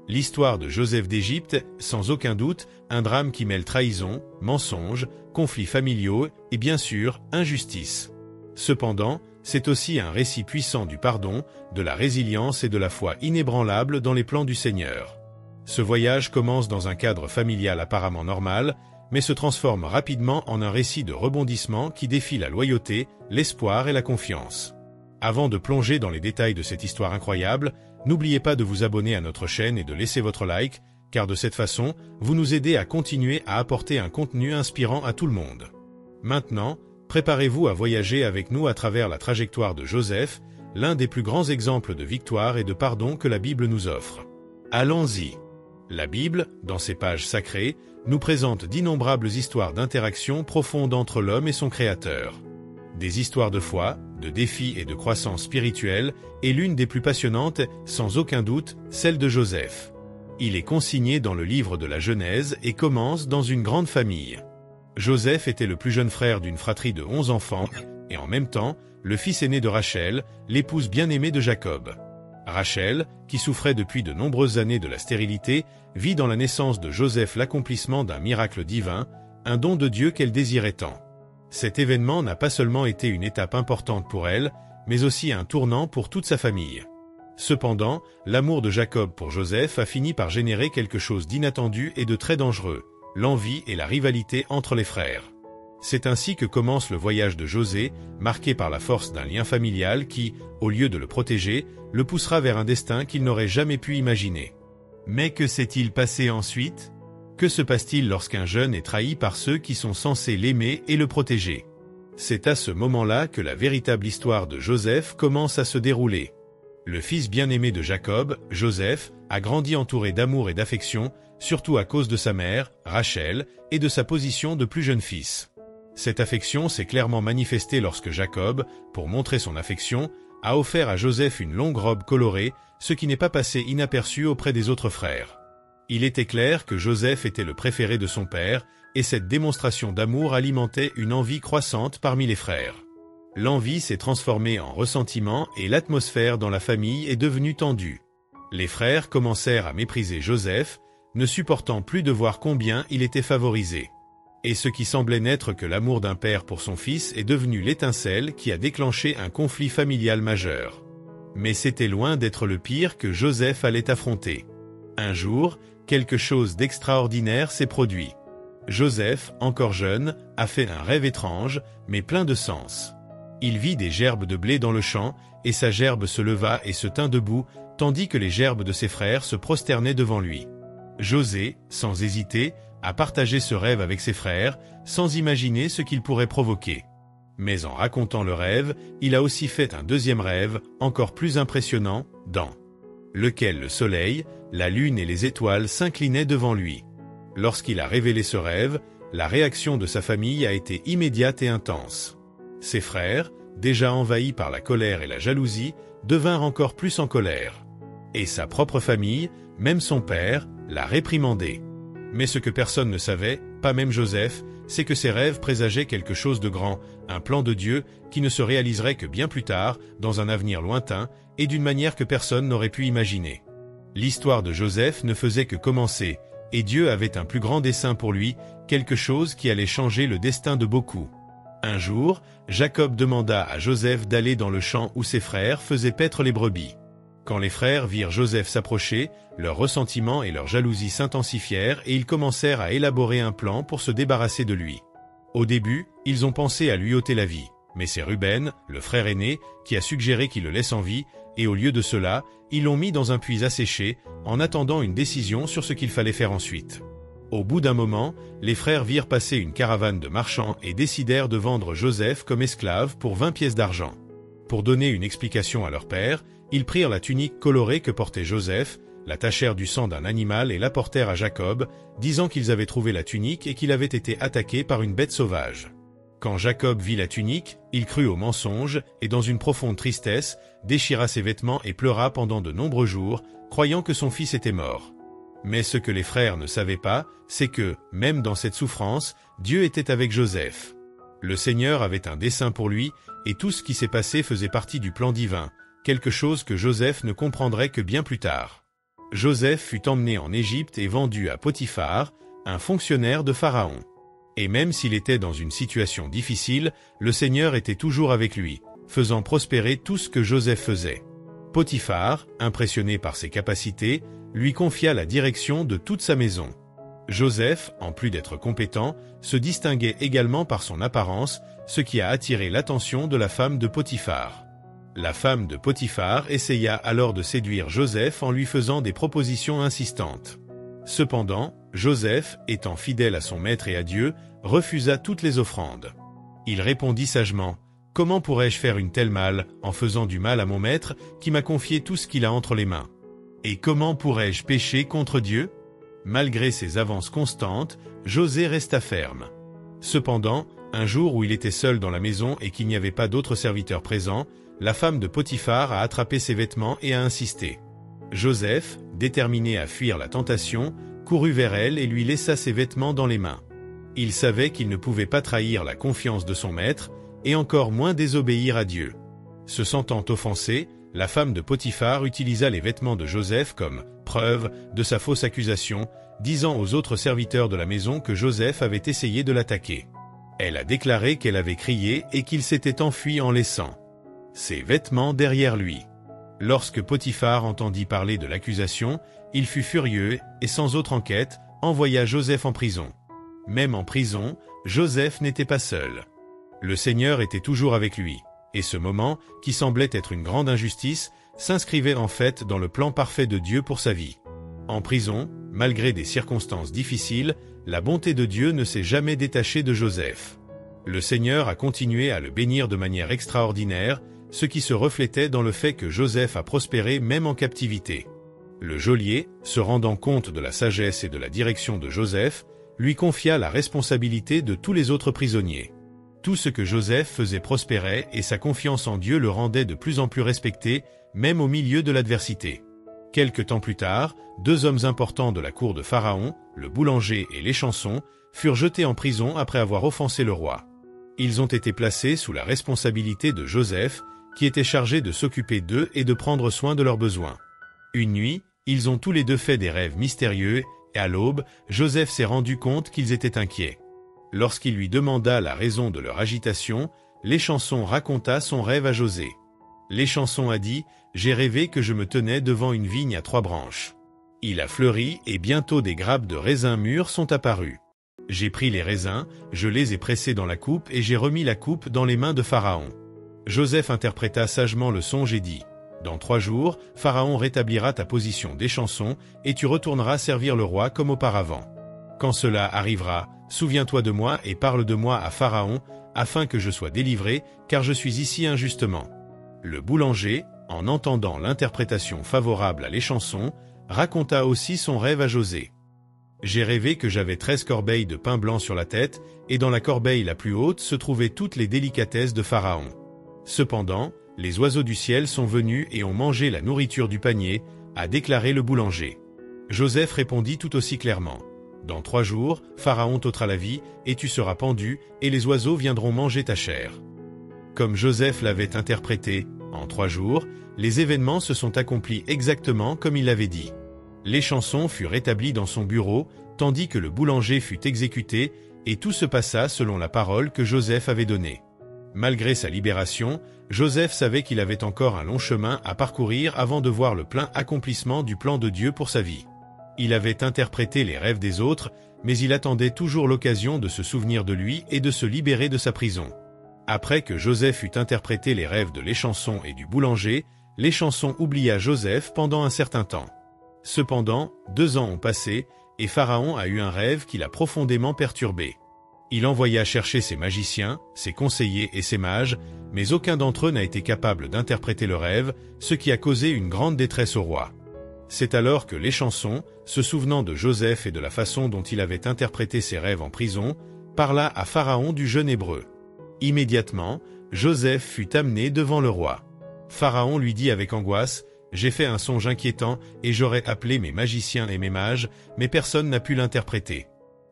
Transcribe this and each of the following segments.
L'histoire de Joseph d'Égypte, sans aucun doute, un drame qui mêle trahison, mensonges, conflits familiaux et bien sûr, injustice. Cependant, c'est aussi un récit puissant du pardon, de la résilience et de la foi inébranlable dans les plans du Seigneur. Ce voyage commence dans un cadre familial apparemment normal, mais se transforme rapidement en un récit de rebondissement qui défie la loyauté, l'espoir et la confiance. Avant de plonger dans les détails de cette histoire incroyable, n'oubliez pas de vous abonner à notre chaîne et de laisser votre like, car de cette façon, vous nous aidez à continuer à apporter un contenu inspirant à tout le monde. Maintenant, préparez-vous à voyager avec nous à travers la trajectoire de Joseph, l'un des plus grands exemples de victoire et de pardon que la Bible nous offre. Allons-y. La Bible, dans ses pages sacrées, nous présente d'innombrables histoires d'interaction profonde entre l'homme et son Créateur. Des histoires de foi, de défis et de croissance spirituelle, et l'une des plus passionnantes, sans aucun doute, celle de Joseph. Il est consigné dans le livre de la Genèse et commence dans une grande famille. Joseph était le plus jeune frère d'une fratrie de 11 enfants, et en même temps, le fils aîné de Rachel, l'épouse bien-aimée de Jacob. Rachel, qui souffrait depuis de nombreuses années de la stérilité, vit dans la naissance de Joseph l'accomplissement d'un miracle divin, un don de Dieu qu'elle désirait tant. Cet événement n'a pas seulement été une étape importante pour elle, mais aussi un tournant pour toute sa famille. Cependant, l'amour de Jacob pour Joseph a fini par générer quelque chose d'inattendu et de très dangereux, l'envie et la rivalité entre les frères. C'est ainsi que commence le voyage de José, marqué par la force d'un lien familial qui, au lieu de le protéger, le poussera vers un destin qu'il n'aurait jamais pu imaginer. Mais que s'est-il passé ensuite ? Que se passe-t-il lorsqu'un jeune est trahi par ceux qui sont censés l'aimer et le protéger ? C'est à ce moment-là que la véritable histoire de Joseph commence à se dérouler. Le fils bien-aimé de Jacob, Joseph, a grandi entouré d'amour et d'affection, surtout à cause de sa mère, Rachel, et de sa position de plus jeune fils. Cette affection s'est clairement manifestée lorsque Jacob, pour montrer son affection, a offert à Joseph une longue robe colorée, ce qui n'est pas passé inaperçu auprès des autres frères. Il était clair que Joseph était le préféré de son père, et cette démonstration d'amour alimentait une envie croissante parmi les frères. L'envie s'est transformée en ressentiment et l'atmosphère dans la famille est devenue tendue. Les frères commencèrent à mépriser Joseph, ne supportant plus de voir combien il était favorisé. Et ce qui semblait n'être que l'amour d'un père pour son fils est devenu l'étincelle qui a déclenché un conflit familial majeur. Mais c'était loin d'être le pire que Joseph allait affronter. Un jour, quelque chose d'extraordinaire s'est produit. Joseph, encore jeune, a fait un rêve étrange, mais plein de sens. Il vit des gerbes de blé dans le champ, et sa gerbe se leva et se tint debout, tandis que les gerbes de ses frères se prosternaient devant lui. José, sans hésiter, a partagé ce rêve avec ses frères, sans imaginer ce qu'il pourrait provoquer. Mais en racontant le rêve, il a aussi fait un deuxième rêve, encore plus impressionnant, dans lequel le soleil, la lune et les étoiles s'inclinaient devant lui. Lorsqu'il a révélé ce rêve, la réaction de sa famille a été immédiate et intense. Ses frères, déjà envahis par la colère et la jalousie, devinrent encore plus en colère. Et sa propre famille, même son père, l'a réprimandé. Mais ce que personne ne savait, pas même Joseph, c'est que ses rêves présageaient quelque chose de grand, un plan de Dieu qui ne se réaliserait que bien plus tard, dans un avenir lointain, et d'une manière que personne n'aurait pu imaginer. L'histoire de Joseph ne faisait que commencer, et Dieu avait un plus grand dessein pour lui, quelque chose qui allait changer le destin de beaucoup. Un jour, Jacob demanda à Joseph d'aller dans le champ où ses frères faisaient paître les brebis. Quand les frères virent Joseph s'approcher, leur ressentiment et leur jalousie s'intensifièrent et ils commencèrent à élaborer un plan pour se débarrasser de lui. Au début, ils ont pensé à lui ôter la vie, mais c'est Ruben, le frère aîné, qui a suggéré qu'il le laisse en vie, et au lieu de cela, ils l'ont mis dans un puits asséché, en attendant une décision sur ce qu'il fallait faire ensuite. Au bout d'un moment, les frères virent passer une caravane de marchands et décidèrent de vendre Joseph comme esclave pour 20 pièces d'argent. Pour donner une explication à leur père, ils prirent la tunique colorée que portait Joseph, la tachèrent du sang d'un animal et l'apportèrent à Jacob, disant qu'ils avaient trouvé la tunique et qu'il avait été attaqué par une bête sauvage. Quand Jacob vit la tunique, il crut au mensonge et dans une profonde tristesse, déchira ses vêtements et pleura pendant de nombreux jours, croyant que son fils était mort. Mais ce que les frères ne savaient pas, c'est que, même dans cette souffrance, Dieu était avec Joseph. Le Seigneur avait un dessein pour lui, et tout ce qui s'est passé faisait partie du plan divin, quelque chose que Joseph ne comprendrait que bien plus tard. Joseph fut emmené en Égypte et vendu à Potiphar, un fonctionnaire de Pharaon. Et même s'il était dans une situation difficile, le Seigneur était toujours avec lui, faisant prospérer tout ce que Joseph faisait. Potiphar, impressionné par ses capacités, lui confia la direction de toute sa maison. Joseph, en plus d'être compétent, se distinguait également par son apparence, ce qui a attiré l'attention de la femme de Potiphar. La femme de Potiphar essaya alors de séduire Joseph en lui faisant des propositions insistantes. Cependant, Joseph, étant fidèle à son maître et à Dieu, refusa toutes les offrandes. Il répondit sagement: « Comment pourrais-je faire une telle mal en faisant du mal à mon maître qui m'a confié tout ce qu'il a entre les mains? Et comment pourrais-je pécher contre Dieu ?» Malgré ses avances constantes, José resta ferme. Cependant, un jour où il était seul dans la maison et qu'il n'y avait pas d'autres serviteurs présents, la femme de Potiphar a attrapé ses vêtements et a insisté. Joseph, déterminé à fuir la tentation, courut vers elle et lui laissa ses vêtements dans les mains. Il savait qu'il ne pouvait pas trahir la confiance de son maître, et encore moins désobéir à Dieu. Se sentant offensée, la femme de Potiphar utilisa les vêtements de Joseph comme preuve de sa fausse accusation, disant aux autres serviteurs de la maison que Joseph avait essayé de l'attaquer. Elle a déclaré qu'elle avait crié et qu'il s'était enfui en laissant ses vêtements derrière lui. Lorsque Potiphar entendit parler de l'accusation, il fut furieux et sans autre enquête, envoya Joseph en prison. Même en prison, Joseph n'était pas seul. Le Seigneur était toujours avec lui, et ce moment, qui semblait être une grande injustice, s'inscrivait en fait dans le plan parfait de Dieu pour sa vie. En prison, malgré des circonstances difficiles, la bonté de Dieu ne s'est jamais détachée de Joseph. Le Seigneur a continué à le bénir de manière extraordinaire, ce qui se reflétait dans le fait que Joseph a prospéré même en captivité. Le geôlier, se rendant compte de la sagesse et de la direction de Joseph, lui confia la responsabilité de tous les autres prisonniers. Tout ce que Joseph faisait prospérait et sa confiance en Dieu le rendait de plus en plus respecté, même au milieu de l'adversité. Quelque temps plus tard, 2 hommes importants de la cour de Pharaon, le boulanger et l'échanson, furent jetés en prison après avoir offensé le roi. Ils ont été placés sous la responsabilité de Joseph, qui était chargé de s'occuper d'eux et de prendre soin de leurs besoins. Une nuit, ils ont tous les deux fait des rêves mystérieux, et à l'aube, Joseph s'est rendu compte qu'ils étaient inquiets. Lorsqu'il lui demanda la raison de leur agitation, l'échanson raconta son rêve à José. L'échanson a dit: « J'ai rêvé que je me tenais devant une vigne à 3 branches. Il a fleuri et bientôt des grappes de raisins mûrs sont apparues. J'ai pris les raisins, je les ai pressés dans la coupe et j'ai remis la coupe dans les mains de Pharaon. » Joseph interpréta sagement le songe et dit: « Dans 3 jours, Pharaon rétablira ta position d'échanson et tu retourneras servir le roi comme auparavant. Quand cela arrivera, souviens-toi de moi et parle de moi à Pharaon, afin que je sois délivré, car je suis ici injustement. » Le boulanger, en entendant l'interprétation favorable à l'échanson, raconta aussi son rêve à José. « J'ai rêvé que j'avais 13 corbeilles de pain blanc sur la tête, et dans la corbeille la plus haute se trouvaient toutes les délicatesses de Pharaon. Cependant, les oiseaux du ciel sont venus et ont mangé la nourriture du panier, a déclaré le boulanger. » Joseph répondit tout aussi clairement: « Dans 3 jours, Pharaon t'ôtera la vie, et tu seras pendu, et les oiseaux viendront manger ta chair. » Comme Joseph l'avait interprété, en 3 jours, les événements se sont accomplis exactement comme il l'avait dit. L'échanson fut rétabli dans son bureau, tandis que le boulanger fut exécuté, et tout se passa selon la parole que Joseph avait donnée. Malgré sa libération, Joseph savait qu'il avait encore un long chemin à parcourir avant de voir le plein accomplissement du plan de Dieu pour sa vie. Il avait interprété les rêves des autres, mais il attendait toujours l'occasion de se souvenir de lui et de se libérer de sa prison. Après que Joseph eut interprété les rêves de l'échanson et du boulanger, l'échanson oublia Joseph pendant un certain temps. Cependant, 2 ans ont passé, et Pharaon a eu un rêve qui l'a profondément perturbé. Il envoya chercher ses magiciens, ses conseillers et ses mages, mais aucun d'entre eux n'a été capable d'interpréter le rêve, ce qui a causé une grande détresse au roi. C'est alors que l'échanson, se souvenant de Joseph et de la façon dont il avait interprété ses rêves en prison, parla à Pharaon du jeune Hébreu. Immédiatement, Joseph fut amené devant le roi. Pharaon lui dit avec angoisse: « J'ai fait un songe inquiétant et j'aurais appelé mes magiciens et mes mages, mais personne n'a pu l'interpréter.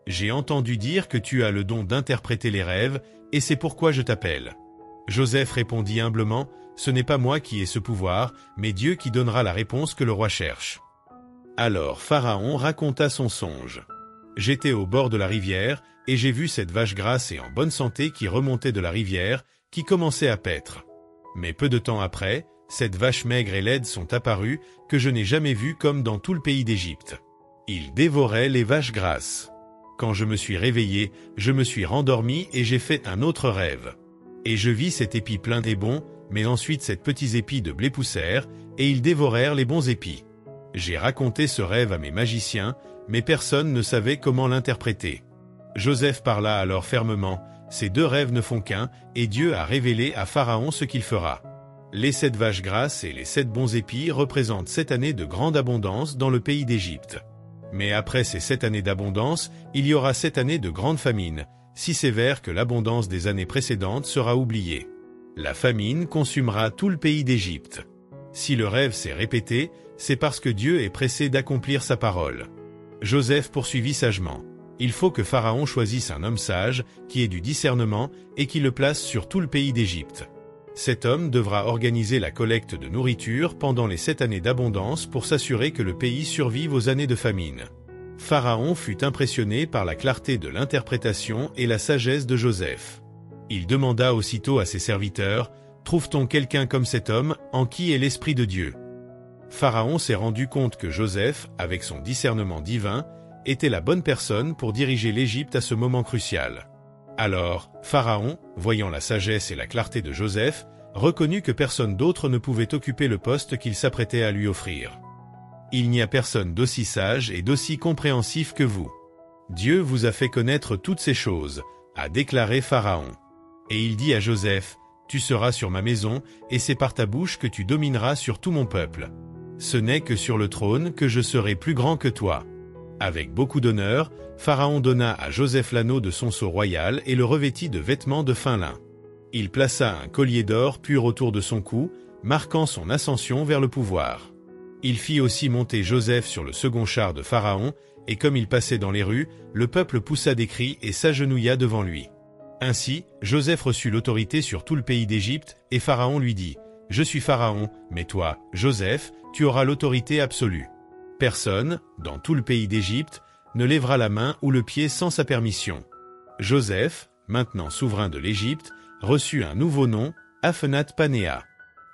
J'ai entendu dire que tu as le don d'interpréter les rêves, et c'est pourquoi je t'appelle. » Joseph répondit humblement: « Ce n'est pas moi qui ai ce pouvoir, mais Dieu qui donnera la réponse que le roi cherche. » Alors Pharaon raconta son songe. J'étais au bord de la rivière, et j'ai vu cette vache grasse et en bonne santé qui remontait de la rivière, qui commençait à paître. Mais peu de temps après, cette vache maigre et laide sont apparues, que je n'ai jamais vues comme dans tout le pays d'Égypte. Ils dévoraient les vaches grasses. Quand je me suis réveillé, je me suis rendormi et j'ai fait un autre rêve. Et je vis cet épi plein des bons, mais ensuite ces petits épis de blé poussèrent, et ils dévorèrent les bons épis. J'ai raconté ce rêve à mes magiciens, mais personne ne savait comment l'interpréter. Joseph parla alors fermement, ces deux rêves ne font qu'un, et Dieu a révélé à Pharaon ce qu'il fera. Les 7 vaches grasses et les 7 bons épis représentent 7 années de grande abondance dans le pays d'Égypte. Mais après ces 7 années d'abondance, il y aura 7 années de grande famine, si sévère que l'abondance des années précédentes sera oubliée. La famine consumera tout le pays d'Égypte. Si le rêve s'est répété, c'est parce que Dieu est pressé d'accomplir sa parole. Joseph poursuivit sagement. Il faut que Pharaon choisisse un homme sage, qui ait du discernement, et qui le place sur tout le pays d'Égypte. Cet homme devra organiser la collecte de nourriture pendant les 7 années d'abondance pour s'assurer que le pays survive aux années de famine. Pharaon fut impressionné par la clarté de l'interprétation et la sagesse de Joseph. Il demanda aussitôt à ses serviteurs, « Trouve-t-on quelqu'un comme cet homme, en qui est l'Esprit de Dieu ?» Pharaon s'est rendu compte que Joseph, avec son discernement divin, était la bonne personne pour diriger l'Égypte à ce moment crucial. Alors, Pharaon, voyant la sagesse et la clarté de Joseph, reconnut que personne d'autre ne pouvait occuper le poste qu'il s'apprêtait à lui offrir. « Il n'y a personne d'aussi sage et d'aussi compréhensif que vous. Dieu vous a fait connaître toutes ces choses, » a déclaré Pharaon. Et il dit à Joseph, « Tu seras sur ma maison, et c'est par ta bouche que tu domineras sur tout mon peuple. Ce n'est que sur le trône que je serai plus grand que toi. » Avec beaucoup d'honneur, Pharaon donna à Joseph l'anneau de son sceau royal et le revêtit de vêtements de fin lin. Il plaça un collier d'or pur autour de son cou, marquant son ascension vers le pouvoir. Il fit aussi monter Joseph sur le second char de Pharaon, et comme il passait dans les rues, le peuple poussa des cris et s'agenouilla devant lui. Ainsi, Joseph reçut l'autorité sur tout le pays d'Égypte, et Pharaon lui dit, « Je suis Pharaon, mais toi, Joseph, tu auras l'autorité absolue. Personne, dans tout le pays d'Égypte, ne lèvera la main ou le pied sans sa permission. » Joseph, maintenant souverain de l'Égypte, reçut un nouveau nom, Aphenat-Panéa.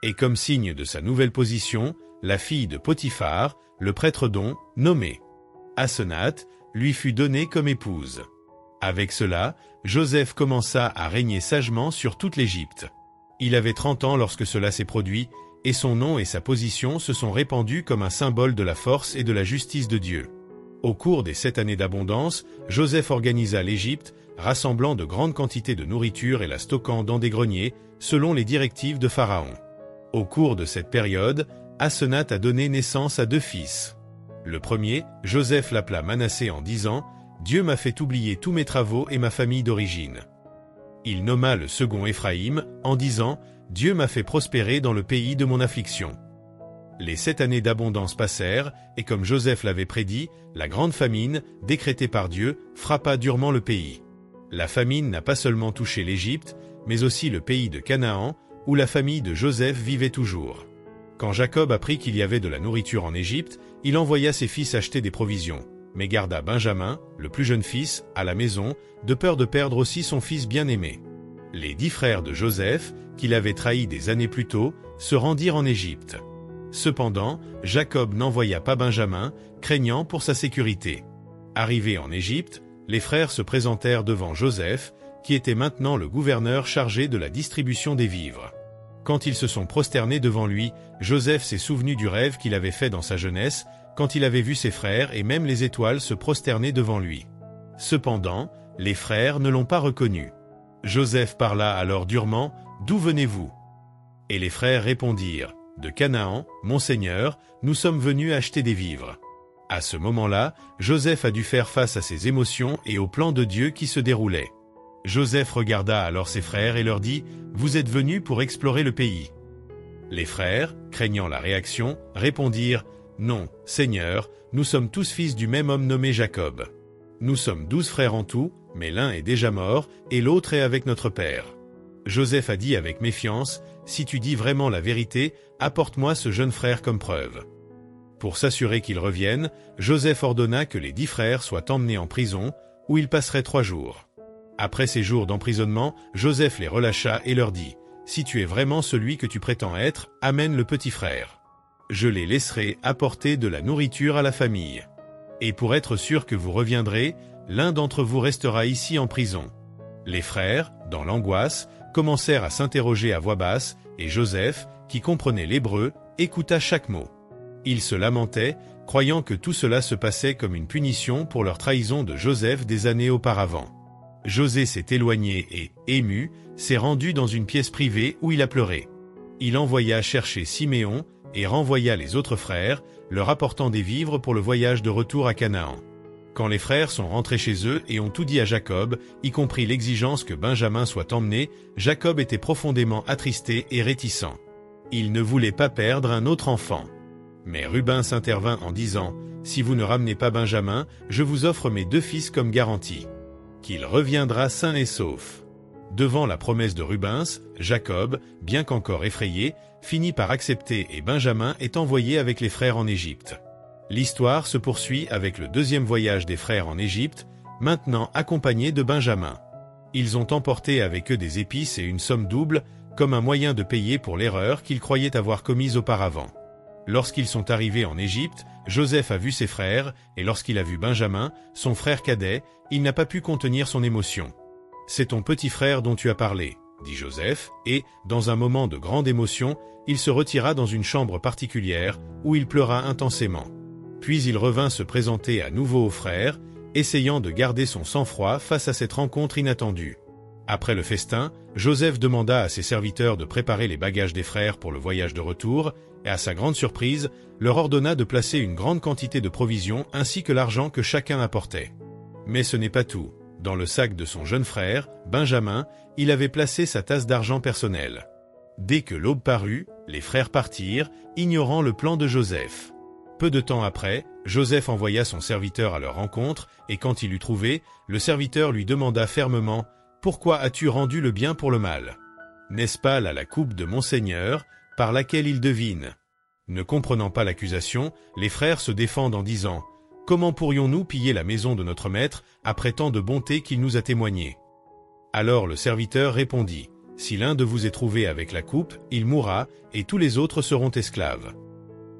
Et comme signe de sa nouvelle position, la fille de Potiphar, le prêtre don, nommé Asenath, lui fut donnée comme épouse. Avec cela, Joseph commença à régner sagement sur toute l'Égypte. Il avait 30 ans lorsque cela s'est produit, et son nom et sa position se sont répandus comme un symbole de la force et de la justice de Dieu. Au cours des 7 années d'abondance, Joseph organisa l'Égypte, rassemblant de grandes quantités de nourriture et la stockant dans des greniers, selon les directives de Pharaon. Au cours de cette période, Asenath a donné naissance à 2 fils. Le premier, Joseph l'appela Manassé en disant « Dieu m'a fait oublier tous mes travaux et ma famille d'origine. » Il nomma le second Éphraïm en disant « Dieu m'a fait prospérer dans le pays de mon affliction. » Les 7 années d'abondance passèrent, et comme Joseph l'avait prédit, la grande famine, décrétée par Dieu, frappa durement le pays. La famine n'a pas seulement touché l'Égypte, mais aussi le pays de Canaan, où la famille de Joseph vivait toujours. Quand Jacob apprit qu'il y avait de la nourriture en Égypte, il envoya ses fils acheter des provisions, mais garda Benjamin, le plus jeune fils, à la maison, de peur de perdre aussi son fils bien-aimé. Les 10 frères de Joseph, qu'il avait trahis des années plus tôt, se rendirent en Égypte. Cependant, Jacob n'envoya pas Benjamin, craignant pour sa sécurité. Arrivés en Égypte, les frères se présentèrent devant Joseph, qui était maintenant le gouverneur chargé de la distribution des vivres. Quand ils se sont prosternés devant lui, Joseph s'est souvenu du rêve qu'il avait fait dans sa jeunesse, quand il avait vu ses frères et même les étoiles se prosterner devant lui. Cependant, les frères ne l'ont pas reconnu. Joseph parla alors durement, « D'où venez-vous » Et les frères répondirent, « De Canaan, mon Seigneur, nous sommes venus acheter des vivres. » À ce moment-là, Joseph a dû faire face à ses émotions et au plan de Dieu qui se déroulait. Joseph regarda alors ses frères et leur dit, « Vous êtes venus pour explorer le pays. » Les frères, craignant la réaction, répondirent, « Non, Seigneur, nous sommes tous fils du même homme nommé Jacob. Nous sommes 12 frères en tout, mais l'un est déjà mort, et l'autre est avec notre père. » Joseph a dit avec méfiance, « Si tu dis vraiment la vérité, apporte-moi ce jeune frère comme preuve. » Pour s'assurer qu'ils reviennent, Joseph ordonna que les 10 frères soient emmenés en prison, où ils passeraient 3 jours. Après ces jours d'emprisonnement, Joseph les relâcha et leur dit, « Si tu es vraiment celui que tu prétends être, amène le petit frère. Je les laisserai apporter de la nourriture à la famille. Et pour être sûr que vous reviendrez, l'un d'entre vous restera ici en prison. » Les frères, dans l'angoisse, commencèrent à s'interroger à voix basse, et Joseph, qui comprenait l'hébreu, écouta chaque mot. Ils se lamentaient, croyant que tout cela se passait comme une punition pour leur trahison de Joseph des années auparavant. José s'est éloigné et, ému, s'est rendu dans une pièce privée où il a pleuré. Il envoya chercher Siméon et renvoya les autres frères, leur apportant des vivres pour le voyage de retour à Canaan. Quand les frères sont rentrés chez eux et ont tout dit à Jacob, y compris l'exigence que Benjamin soit emmené, Jacob était profondément attristé et réticent. Il ne voulait pas perdre un autre enfant. Mais Ruben s'intervint en disant, « Si vous ne ramenez pas Benjamin, je vous offre mes 2 fils comme garantie. Qu'il reviendra sain et sauf. » Devant la promesse de Rubens, Jacob, bien qu'encore effrayé, finit par accepter et Benjamin est envoyé avec les frères en Égypte. L'histoire se poursuit avec le 2e voyage des frères en Égypte, maintenant accompagnés de Benjamin. Ils ont emporté avec eux des épices et une somme double, comme un moyen de payer pour l'erreur qu'ils croyaient avoir commise auparavant. Lorsqu'ils sont arrivés en Égypte, Joseph a vu ses frères, et lorsqu'il a vu Benjamin, son frère cadet, il n'a pas pu contenir son émotion. « C'est ton petit frère dont tu as parlé, » dit Joseph, et, dans un moment de grande émotion, il se retira dans une chambre particulière, où il pleura intensément. Puis il revint se présenter à nouveau aux frères, essayant de garder son sang-froid face à cette rencontre inattendue. Après le festin, Joseph demanda à ses serviteurs de préparer les bagages des frères pour le voyage de retour, et à sa grande surprise, leur ordonna de placer une grande quantité de provisions ainsi que l'argent que chacun apportait. Mais ce n'est pas tout. Dans le sac de son jeune frère, Benjamin, il avait placé sa tasse d'argent personnelle. Dès que l'aube parut, les frères partirent, ignorant le plan de Joseph. Peu de temps après, Joseph envoya son serviteur à leur rencontre, et quand il l'eut trouvé, le serviteur lui demanda fermement « Pourquoi as-tu rendu le bien pour le mal? N'est-ce pas là la coupe de mon Seigneur, par laquelle il devine ?» Ne comprenant pas l'accusation, les frères se défendent en disant « Comment pourrions-nous piller la maison de notre maître après tant de bonté qu'il nous a témoigné ?» Alors le serviteur répondit « Si l'un de vous est trouvé avec la coupe, il mourra, et tous les autres seront esclaves. »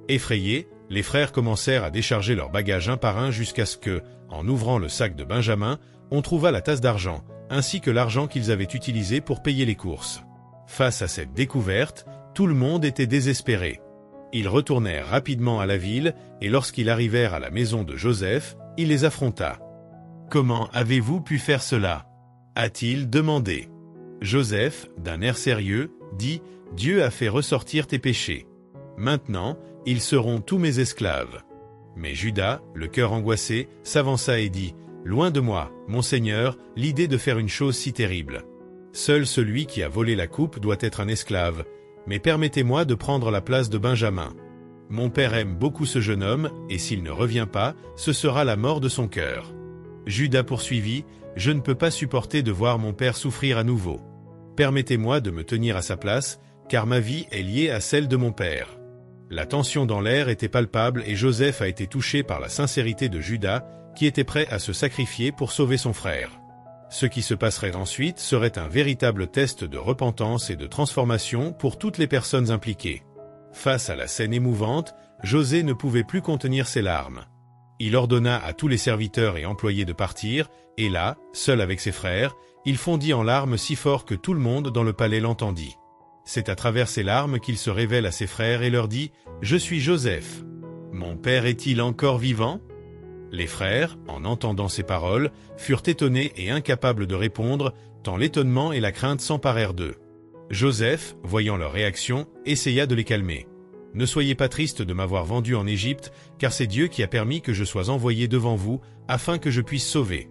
Effrayés, les frères commencèrent à décharger leurs bagages un par un jusqu'à ce que, en ouvrant le sac de Benjamin, on trouva la tasse d'argent, ainsi que l'argent qu'ils avaient utilisé pour payer les courses. Face à cette découverte, tout le monde était désespéré. Ils retournèrent rapidement à la ville, et lorsqu'ils arrivèrent à la maison de Joseph, il les affronta. « Comment avez-vous pu faire cela ?» a-t-il demandé. Joseph, d'un air sérieux, dit « Dieu a fait ressortir tes péchés. Maintenant, ils seront tous mes esclaves. » Mais Judas, le cœur angoissé, s'avança et dit « Loin de moi, mon Seigneur, l'idée de faire une chose si terrible. Seul celui qui a volé la coupe doit être un esclave, mais permettez-moi de prendre la place de Benjamin. Mon père aime beaucoup ce jeune homme, et s'il ne revient pas, ce sera la mort de son cœur. » Judas poursuivit « Je ne peux pas supporter de voir mon père souffrir à nouveau. Permettez-moi de me tenir à sa place, car ma vie est liée à celle de mon père. » La tension dans l'air était palpable et Joseph a été touché par la sincérité de Judas, qui était prêt à se sacrifier pour sauver son frère. Ce qui se passerait ensuite serait un véritable test de repentance et de transformation pour toutes les personnes impliquées. Face à la scène émouvante, José ne pouvait plus contenir ses larmes. Il ordonna à tous les serviteurs et employés de partir, et là, seul avec ses frères, il fondit en larmes si fort que tout le monde dans le palais l'entendit. C'est à travers ces larmes qu'il se révèle à ses frères et leur dit « Je suis Joseph. Mon père est-il encore vivant ?» Les frères, en entendant ces paroles, furent étonnés et incapables de répondre, tant l'étonnement et la crainte s'emparèrent d'eux. Joseph, voyant leur réaction, essaya de les calmer. « Ne soyez pas tristes de m'avoir vendu en Égypte, car c'est Dieu qui a permis que je sois envoyé devant vous, afin que je puisse sauver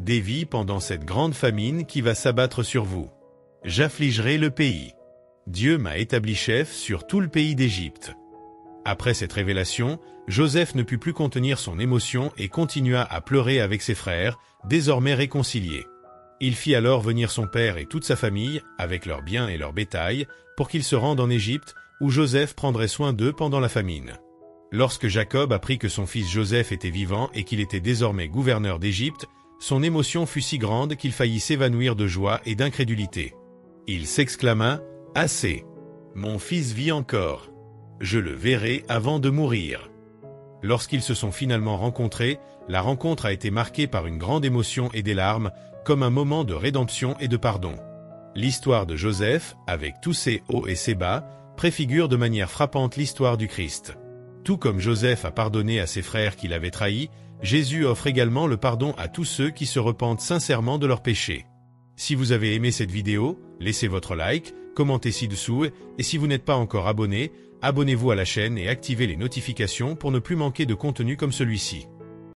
des vies pendant cette grande famine qui va s'abattre sur vous. J'affligerai le pays. Dieu m'a établi chef sur tout le pays d'Égypte. » Après cette révélation, Joseph ne put plus contenir son émotion et continua à pleurer avec ses frères, désormais réconciliés. Il fit alors venir son père et toute sa famille, avec leurs biens et leur bétail, pour qu'ils se rendent en Égypte, où Joseph prendrait soin d'eux pendant la famine. Lorsque Jacob apprit que son fils Joseph était vivant et qu'il était désormais gouverneur d'Égypte, son émotion fut si grande qu'il faillit s'évanouir de joie et d'incrédulité. Il s'exclama « Assez! Mon fils vit encore. Je le verrai avant de mourir. » Lorsqu'ils se sont finalement rencontrés, la rencontre a été marquée par une grande émotion et des larmes, comme un moment de rédemption et de pardon. L'histoire de Joseph, avec tous ses hauts et ses bas, préfigure de manière frappante l'histoire du Christ. Tout comme Joseph a pardonné à ses frères qui l'avaient trahi, Jésus offre également le pardon à tous ceux qui se repentent sincèrement de leurs péchés. Si vous avez aimé cette vidéo, laissez votre like, commentez ci-dessous et si vous n'êtes pas encore abonné, abonnez-vous à la chaîne et activez les notifications pour ne plus manquer de contenu comme celui-ci.